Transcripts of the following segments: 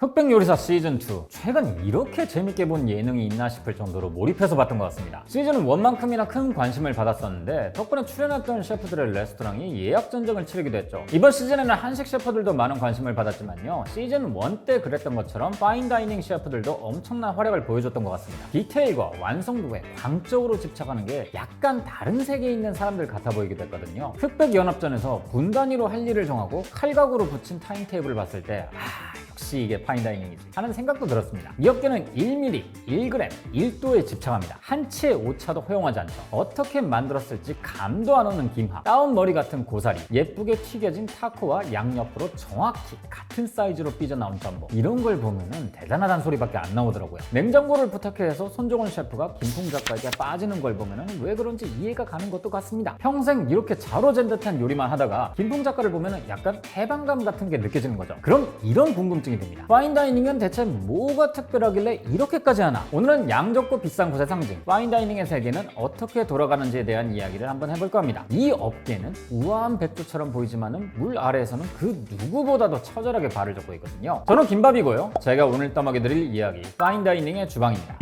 흑백 요리사 시즌2 최근 이렇게 재밌게 본 예능이 있나 싶을 정도로 몰입해서 봤던 것 같습니다. 시즌 1만큼이나 큰 관심을 받았었는데 덕분에 출연했던 셰프들의 레스토랑이 예약 전쟁을 치르기도 했죠. 이번 시즌에는 한식 셰프들도 많은 관심을 받았지만요, 시즌 1 때 그랬던 것처럼 파인다이닝 셰프들도 엄청난 활약을 보여줬던 것 같습니다. 디테일과 완성도에 광적으로 집착하는 게 약간 다른 세계에 있는 사람들 같아 보이기도 했거든요. 흑백 연합전에서 분 단위로 할 일을 정하고 칼각으로 붙인 타임테이블을 봤을 때 역시 이게 파인다이닝이지 하는 생각도 들었습니다. 미역계는 1mm, 1g, 1도에 집착합니다. 한 치의 오차도 허용하지 않죠. 어떻게 만들었을지 감도 안 오는 김밥, 따온 머리 같은 고사리, 예쁘게 튀겨진 타코와 양옆으로 정확히 같은 사이즈로 삐져나온 전복, 이런 걸 보면은 대단하다는 소리밖에 안 나오더라고요. 냉장고를 부탁해서 손종원 셰프가 김풍 작가에게 빠지는 걸 보면은 왜 그런지 이해가 가는 것도 같습니다. 평생 이렇게 자로잰 듯한 요리만 하다가 김풍 작가를 보면은 약간 해방감 같은 게 느껴지는 거죠. 그럼 이런 궁금증이 듭니다. 파인다이닝은 대체 뭐가 특별하길래 이렇게까지 하나? 오늘은 양적고 비싼 곳의 상징 파인다이닝의 세계는 어떻게 돌아가는지에 대한 이야기를 한번 해볼까 합니다. 이 업계는 우아한 백조처럼 보이지만은 물 아래에서는 그 누구보다도 처절하게 발을 젓고 있거든요. 저는 김밥이고요. 제가 오늘 떠먹여드릴 이야기 파인다이닝의 주방입니다.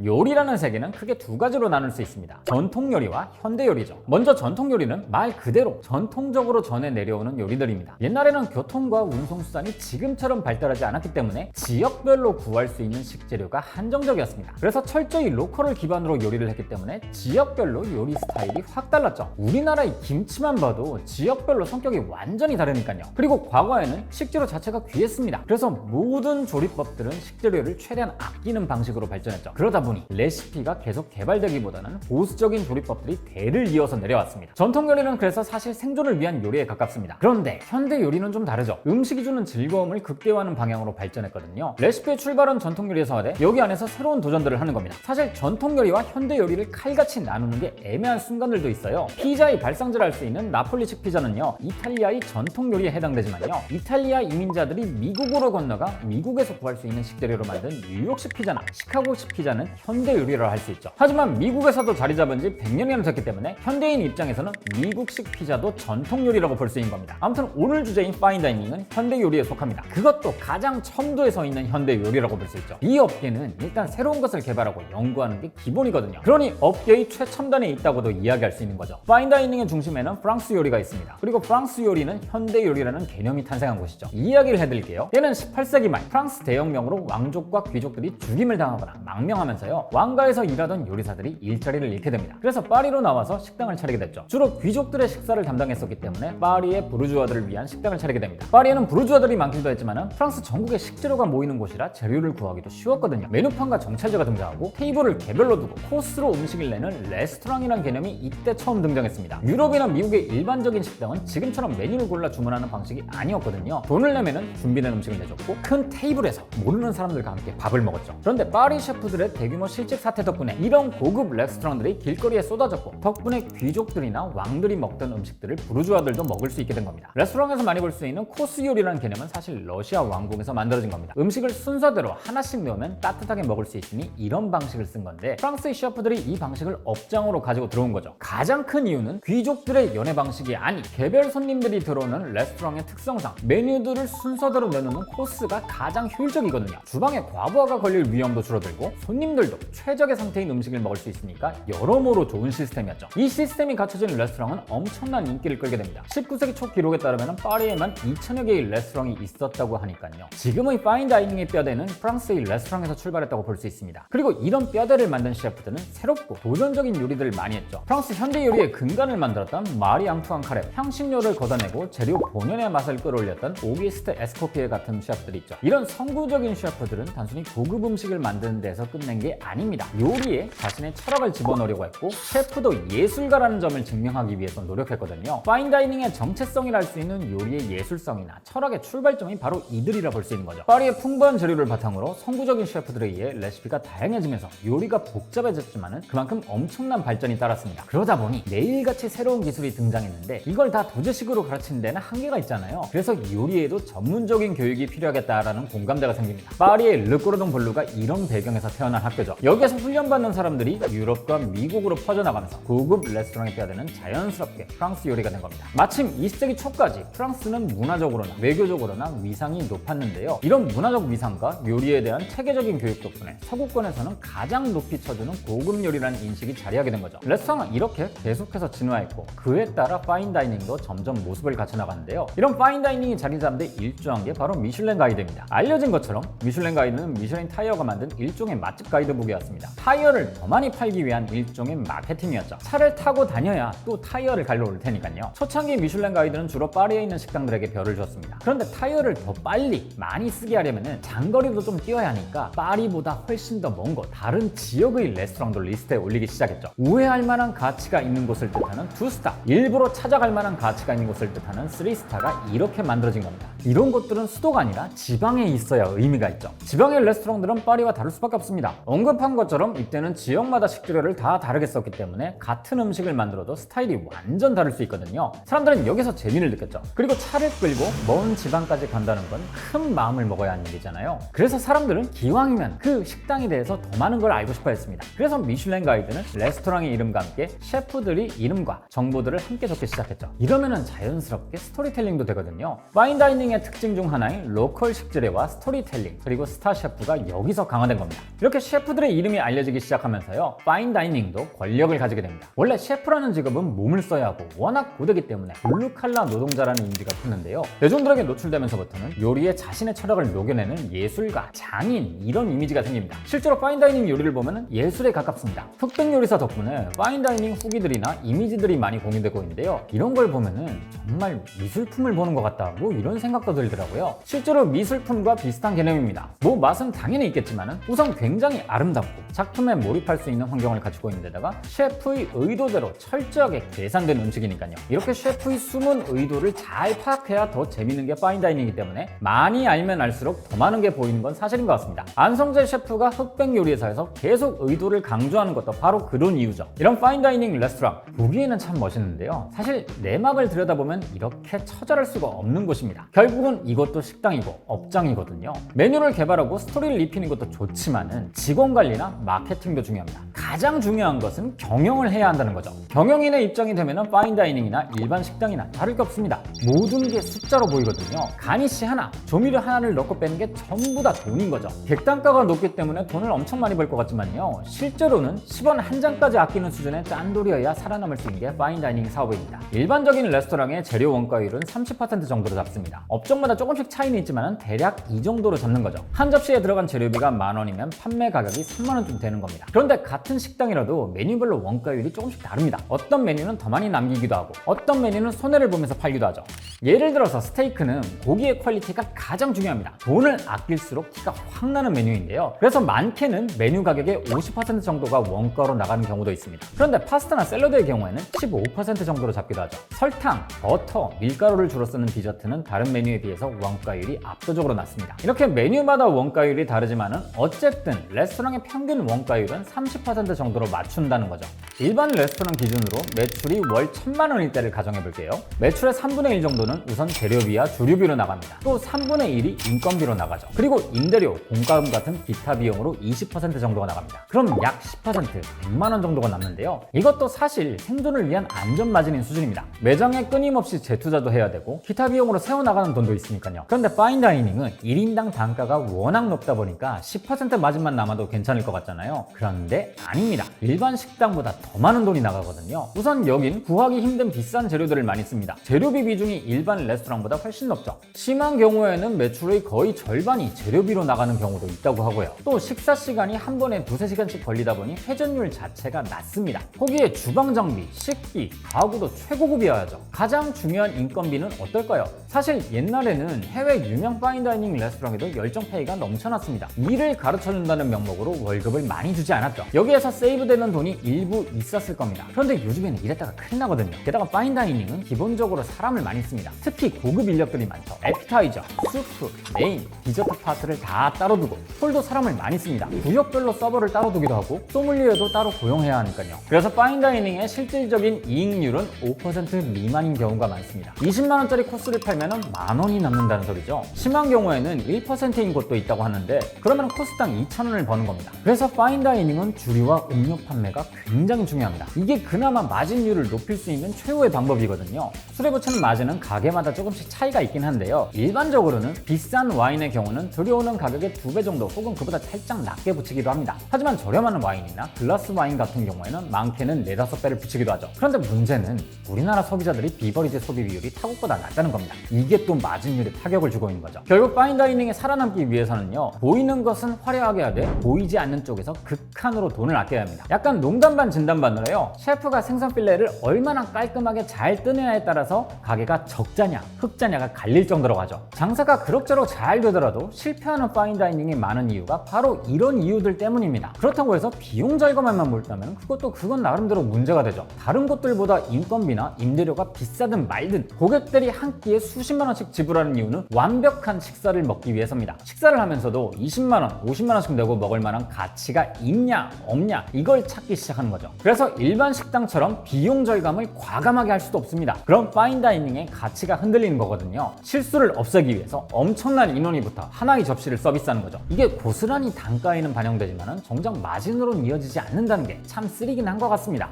요리라는 세계는 크게 두 가지로 나눌 수 있습니다. 전통 요리와 현대 요리죠. 먼저 전통 요리는 말 그대로 전통적으로 전해 내려오는 요리들입니다. 옛날에는 교통과 운송수단이 지금처럼 발달하지 않았기 때문에 지역별로 구할 수 있는 식재료가 한정적이었습니다. 그래서 철저히 로컬을 기반으로 요리를 했기 때문에 지역별로 요리 스타일이 확 달랐죠. 우리나라의 김치만 봐도 지역별로 성격이 완전히 다르니까요. 그리고 과거에는 식재료 자체가 귀했습니다. 그래서 모든 조리법들은 식재료를 최대한 아끼는 방식으로 발전했죠. 그러다 보니 레시피가 계속 개발되기보다는 보수적인 조리법들이 대를 이어서 내려왔습니다. 전통 요리는 그래서 사실 생존을 위한 요리에 가깝습니다. 그런데 현대 요리는 좀 다르죠. 음식이 주는 즐거움을 극대화하는 방향으로 발전했거든요. 레시피의 출발은 전통 요리에서 하되 여기 안에서 새로운 도전들을 하는 겁니다. 사실 전통 요리와 현대 요리를 칼같이 나누는 게 애매한 순간들도 있어요. 피자의 발상지를 할 수 있는 나폴리식 피자는요, 이탈리아의 전통 요리에 해당되지만요, 이탈리아 이민자들이 미국으로 건너가 미국에서 구할 수 있는 식재료로 만든 뉴욕식 피자나 시카고식 피자는 현대 요리라 할 수 있죠. 하지만 미국에서도 자리 잡은 지 100년이나 됐기 때문에 현대인 입장에서는 미국식 피자도 전통 요리라고 볼 수 있는 겁니다. 아무튼 오늘 주제인 파인다이닝은 현대 요리에 속합니다. 그것도 가장 첨도에 서 있는 현대 요리라고 볼 수 있죠. 이 업계는 일단 새로운 것을 개발하고 연구하는 게 기본이거든요. 그러니 업계의 최첨단에 있다고도 이야기할 수 있는 거죠. 파인다이닝의 중심에는 프랑스 요리가 있습니다. 그리고 프랑스 요리는 현대 요리라는 개념이 탄생한 곳이죠. 이야기를 해드릴게요. 얘는 18세기 말 프랑스 대혁명으로 왕족과 귀족들이 죽임을 당하거나 망명하면서요, 왕가에서 일하던 요리사들이 일자리를 잃게 됩니다. 그래서 파리로 나와서 식당을 차리게 됐죠. 주로 귀족들의 식사를 담당했었기 때문에 파리의 부르주아들을 위한 식당을 차리게 됩니다. 파리에는 부르주아들이 많기도 했지만 프랑스 전국에 식재료가 모이는 곳이라 재료를 구하기도 쉬웠거든요. 메뉴판과 정찰제가 등장하고 테이블을 개별로 두고 코스로 음식을 내는 레스토랑이라는 개념이 이때 처음 등장했습니다. 유럽이나 미국의 일반적인 식당은 지금처럼 메뉴를 골라 주문하는 방식이 아니었거든요. 돈을 내면은 준비된 음식을 내줬고 큰 테이블에서 모르는 사람들과 함께 밥을 먹었죠. 그런데 파리 셰프들의 대규모 실직 사태 덕분에 이런 고급 레스토랑들이 길거리에 쏟아졌고, 덕분에 귀족들이나 왕들이 먹던 음식들을 부르주아들도 먹을 수 있게 된 겁니다. 레스토랑에서 많이 볼 수 있는 코스 요리라는 개념은 사실 러시아 왕궁에서 만들어진 겁니다. 음식을 순서대로 하나씩 넣으면 따뜻하게 먹을 수 있으니 이런 방식을 쓴 건데, 프랑스의 셰프들이 이 방식을 업장으로 가지고 들어온 거죠. 가장 큰 이유는 귀족들의 연애 방식이 아닌 개별 손님들이 들어오는 레스토랑의 특성상 메뉴들을 순서대로 내놓는 코스가 가장 효율적이거든요. 주방에 과부하가 걸릴 위험도 줄어들고 손님들도 최적의 상태인 음식을 먹을 수 있으니까 여러모로 좋은 시스템이었죠. 이 시스템이 갖춰진 레스토랑은 엄청난 인기를 끌게 됩니다. 19세기 초 기록에 따르면 파리에만 2000여 개의 레스토랑이 있었다고 하니까요. 지금의 파인다이닝의 뼈대는 프랑스의 레스토랑에서 출발했다고 볼 수 있습니다. 그리고 이런 뼈대를 만든 셰프들은 새롭고 도전적인 요리들을 많이 했죠. 프랑스 현대 요리의 근간을 만들었던 마리 앙투안 카레, 향신료를 걷어내고 재료 본연의 맛을 끌어올렸던 오기스트 에스코피에 같은 셰프들이 있죠. 이런 선구적인 셰프들은 단순히 고급 음식을 만드는 데서 끝낸 게 아닙니다. 요리에 자신의 철학을 집어넣으려고 했고, 셰프도 예술가라는 점을 증명하기 위해서 노력했거든요. 파인다이닝의 정체성이라 할 수 있는 요리의 예술성이나 철학의 출발점이 바로 이들이라 볼 수 있는 거죠. 파리의 풍부한 재료를 바탕으로 선구적인 셰프들에 의해 레시피가 다양해지면서 요리가 복잡해졌지만 그만큼 엄청난 발전이 따랐습니다. 그러다 보니 매일같이 새로운 기술이 등장했는데 이걸 다 도제식으로 가르치는 데는 한계가 있잖아요. 그래서 요리에도 전문적인 교육이 필요하겠다라는 공감대가 생깁니다. 파리의 르꼬르동 블루가 이런 배경에서 태어난 학교죠. 학교죠. 여기에서 훈련받는 사람들이 유럽과 미국으로 퍼져나가면서 고급 레스토랑에 뛰어드는 자연스럽게 프랑스 요리가 된 겁니다. 마침 20세기 초까지 프랑스는 문화적으로나 외교적으로나 위상이 높았는데요. 이런 문화적 위상과 요리에 대한 체계적인 교육 덕분에 서구권에서는 가장 높이 쳐주는 고급 요리라는 인식이 자리하게 된 거죠. 레스토랑은 이렇게 계속해서 진화했고 그에 따라 파인다이닝도 점점 모습을 갖춰나가는데요. 이런 파인다이닝이 자리 잡는 데 일조한 게 바로 미슐랭 가이드입니다. 알려진 것처럼 미슐랭 가이드는 미슐랭 타이어가 만든 일종의 맛집 가이드북이었습니다. 타이어를 더 많이 팔기 위한 일종의 마케팅이었죠. 차를 타고 다녀야 또 타이어를 갈러 올 테니까요. 초창기 미슐랭 가이드는 주로 파리에 있는 식당들에게 별을 줬습니다. 그런데 타이어를 더 빨리 많이 쓰게 하려면 장거리도 좀 뛰어야 하니까 파리보다 훨씬 더 먼 곳 다른 지역의 레스토랑도 리스트에 올리기 시작했죠. 우회할 만한 가치가 있는 곳을 뜻하는 2스타, 일부러 찾아갈 만한 가치가 있는 곳을 뜻하는 3스타가 이렇게 만들어진 겁니다. 이런 곳들은 수도가 아니라 지방에 있어야 의미가 있죠. 지방의 레스토랑들은 파리와 다를 수밖에 없습니다. 언급한 것처럼 이때는 지역마다 식재료를 다 다르게 썼기 때문에 같은 음식을 만들어도 스타일이 완전 다를 수 있거든요. 사람들은 여기서 재미를 느꼈죠. 그리고 차를 끌고 먼 지방까지 간다는 건 큰 마음을 먹어야 하는 일이잖아요. 그래서 사람들은 기왕이면 그 식당에 대해서 더 많은 걸 알고 싶어 했습니다. 그래서 미슐랭 가이드는 레스토랑의 이름과 함께 셰프들이 이름과 정보들을 함께 적기 시작했죠. 이러면은 자연스럽게 스토리텔링도 되거든요. 파인다이닝의 특징 중 하나인 로컬 식재료와 스토리텔링, 그리고 스타 셰프가 여기서 강화된 겁니다. 이렇게 셰프들의 이름이 알려지기 시작하면서요, 파인다이닝도 권력을 가지게 됩니다. 원래 셰프라는 직업은 몸을 써야 하고 워낙 고되기 때문에 블루칼라 노동자라는 이미지가 컸는데요. 대중들에게 노출되면서부터는 요리에 자신의 철학을 녹여내는 예술가, 장인, 이런 이미지가 생깁니다. 실제로 파인다이닝 요리를 보면 예술에 가깝습니다. 흑백 요리사 덕분에 파인다이닝 후기들이나 이미지들이 많이 공유되고 있는데요. 이런 걸 보면은 정말 미술품을 보는 것 같다고 이런 생각도 들더라고요. 실제로 미술품과 비슷한 개념입니다. 뭐 맛은 당연히 있겠지만 우선 굉장히 아름답고 작품에 몰입할 수 있는 환경을 가지고 있는 데다가 셰프의 의도대로 철저하게 계산된 음식이니까요. 이렇게 셰프의 숨은 의도를 잘 파악해야 더 재밌는 게 파인다이닝이기 때문에 많이 알면 알수록 더 많은 게 보이는 건 사실인 것 같습니다. 안성재 셰프가 흑백 요리사에서 계속 의도를 강조하는 것도 바로 그런 이유죠. 이런 파인다이닝 레스토랑 보기에는 참 멋있는데요. 사실 내막을 들여다보면 이렇게 처절할 수가 없는 곳입니다. 결국은 이것도 식당이고 업장이거든요. 메뉴를 개발하고 스토리를 입히는 것도 좋지만은 직원 관리나 마케팅도 중요합니다. 가장 중요한 것은 경영을 해야 한다는 거죠. 경영인의 입장이 되면은 파인다이닝이나 일반 식당이나 다를 게 없습니다. 모든 게 숫자로 보이거든요. 가니쉬 하나, 조미료 하나를 넣고 빼는 게 전부 다 돈인 거죠. 객단가가 높기 때문에 돈을 엄청 많이 벌 것 같지만요. 실제로는 10원 한 장까지 아끼는 수준의 짠돌이어야 살아남을 수 있는 게 파인다이닝 사업입니다. 일반적인 레스토랑의 재료 원가율은 30% 정도로 잡습니다. 업종마다 조금씩 차이는 있지만 대략 이 정도로 잡는 거죠. 한 접시에 들어간 재료비가 10,000원이면 판매 가격이 30,000원쯤 되는 겁니다. 그런데 같은 식당이라도 메뉴별로 원가율이 조금씩 다릅니다. 어떤 메뉴는 더 많이 남기기도 하고 어떤 메뉴는 손해를 보면서 팔기도 하죠. 예를 들어서 스테이크는 고기의 퀄리티가 가장 중요합니다. 돈을 아낄수록 티가 확 나는 메뉴인데요. 그래서 많게는 메뉴 가격의 50% 정도가 원가로 나가는 경우도 있습니다. 그런데 파스타나 샐러드의 경우에는 15% 정도로 잡기도 하죠. 설탕, 버터, 밀가루를 주로 쓰는 디저트는 다른 메뉴에 비해서 원가율이 압도적으로 낮습니다. 이렇게 메뉴마다 원가율이 다르지만은 어쨌든 레스토랑의 평균 원가율은 30% 정도로 맞춘다는 거죠. 일반 레스토랑 기준으로 매출이 월 1,000만 원일 때를 가정해 볼게요. 매출의 3분의 1 정도는 우선 재료비와 주류비로 나갑니다. 또 3분의 1이 인건비로 나가죠. 그리고 임대료, 공과금 같은 기타 비용으로 20% 정도가 나갑니다. 그럼 약 10%, 100만 원 정도가 남는데요. 이것도 사실 생존을 위한 안전 마진인 수준입니다. 매장에 끊임없이 재투자도 해야 되고 기타 비용으로 세워나가는 돈도 있으니까요. 그런데 파인다이닝은 1인당 단가가 워낙 높다 보니까 10% 마진만 남아도 괜찮을 것 같잖아요. 그런데 아닙니다. 일반 식당보다 더 많은 돈이 나가거든요. 우선 여긴 구하기 힘든 비싼 재료들을 많이 씁니다. 재료비 비중이 일반 레스토랑보다 훨씬 높죠. 심한 경우에는 매출의 거의 절반이 재료비로 나가는 경우도 있다고 하고요. 또 식사 시간이 한 번에 2-3시간씩 걸리다 보니 회전율 자체가 낮습니다. 거기에 주방 장비, 식비, 가구도 최고급이어야죠. 가장 중요한 인건비는 어떨까요? 사실 옛날에는 해외 유명 파인다이닝 레스토랑에도 열정페이가 넘쳐났습니다. 일을 가르쳐준다는 명목으로 월급을 많이 주지 않았죠. 여기에서 세이브되는 돈이 일부 있었을 겁니다. 그런데 요즘에는 이랬다가 큰일 나거든요. 게다가 파인다이닝은 기본적으로 사람을 많이 씁니다. 특히 고급 인력들이 많죠. 에피타이저, 수프, 메인, 디저트 파트를 다 따로 두고 홀도 사람을 많이 씁니다. 구역별로 서버를 따로 두기도 하고 소믈리에도 따로 고용해야 하니까요. 그래서 파인다이닝의 실질적인 이익률은 5% 미만인 경우가 많습니다. 20만 원짜리 코스를 팔면 10,000원이 남는다는 소리죠. 심한 경우에는 1%인 곳도 있다고 하는데 그러면 코스당 2,000원을 버는 겁니다. 겁니다. 그래서 파인다이닝은 주류와 음료 판매가 굉장히 중요합니다. 이게 그나마 마진율을 높일 수 있는 최후의 방법이거든요. 술에 붙이는 마진은 가게마다 조금씩 차이가 있긴 한데요. 일반적으로는 비싼 와인의 경우는 들여오는 가격의 2배 정도 혹은 그보다 살짝 낮게 붙이기도 합니다. 하지만 저렴한 와인이나 글라스 와인 같은 경우에는 많게는 4, 5배를 붙이기도 하죠. 그런데 문제는 우리나라 소비자들이 비버리지 소비 비율이 타국보다 낮다는 겁니다. 이게 또 마진율에 타격을 주고 있는 거죠. 결국 파인다이닝에 살아남기 위해서는요, 보이는 것은 화려하게 하되 보이지 않는 쪽에서 극한으로 돈을 아껴야 합니다. 약간 농담 반 진담 반으로요, 셰프가 생선 필레를 얼마나 깔끔하게 잘 뜨느냐에 따라서 가게가 적자냐 흑자냐가 갈릴 정도로 가죠. 장사가 그럭저럭 잘 되더라도 실패하는 파인다이닝이 많은 이유가 바로 이런 이유들 때문입니다. 그렇다고 해서 비용 절감에만 몰두하면 그건 나름대로 문제가 되죠. 다른 곳들보다 인건비나 임대료가 비싸든 말든 고객들이 한 끼에 수십만 원씩 지불하는 이유는 완벽한 식사를 먹기 위해서입니다. 식사를 하면서도 20만 원, 50만 원씩 내고 먹을 만한 가치가 있냐 없냐 이걸 찾기 시작하는 거죠. 그래서 일반 식당처럼 비용 절감을 과감하게 할 수도 없습니다. 그럼 파인다이닝의 가치가 흔들리는 거거든요. 실수를 없애기 위해서 엄청난 인원이 붙어 하나의 접시를 서비스하는 거죠. 이게 고스란히 단가에는 반영되지만 정작 마진으로는 이어지지 않는다는 게 참 쓰리긴 한 것 같습니다.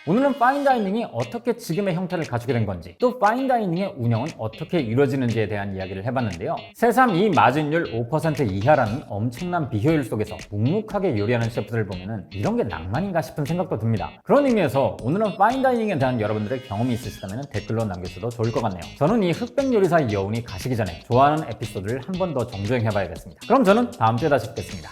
오늘은 파인다이닝이 어떻게 지금의 형태를 가지게 된 건지, 또 파인다이닝의 운영은 어떻게 이루어지는지에 대한 이야기를 해봤는데요. 새삼 이 마진율 5% 이하라는 엄청난 비효율 속에서 묵묵하게 요리하는 셰프들을 보면은 이런 게 낭만인가 싶은 생각도 듭니다. 그런 의미에서 오늘은 파인다이닝에 대한 여러분들의 경험이 있으시다면 댓글로 남겨주셔도 좋을 것 같네요. 저는 이 흑백 요리사의 여운이 가시기 전에 좋아하는 에피소드를 한 번 더 정주행해봐야겠습니다. 그럼 저는 다음 주에 다시 뵙겠습니다.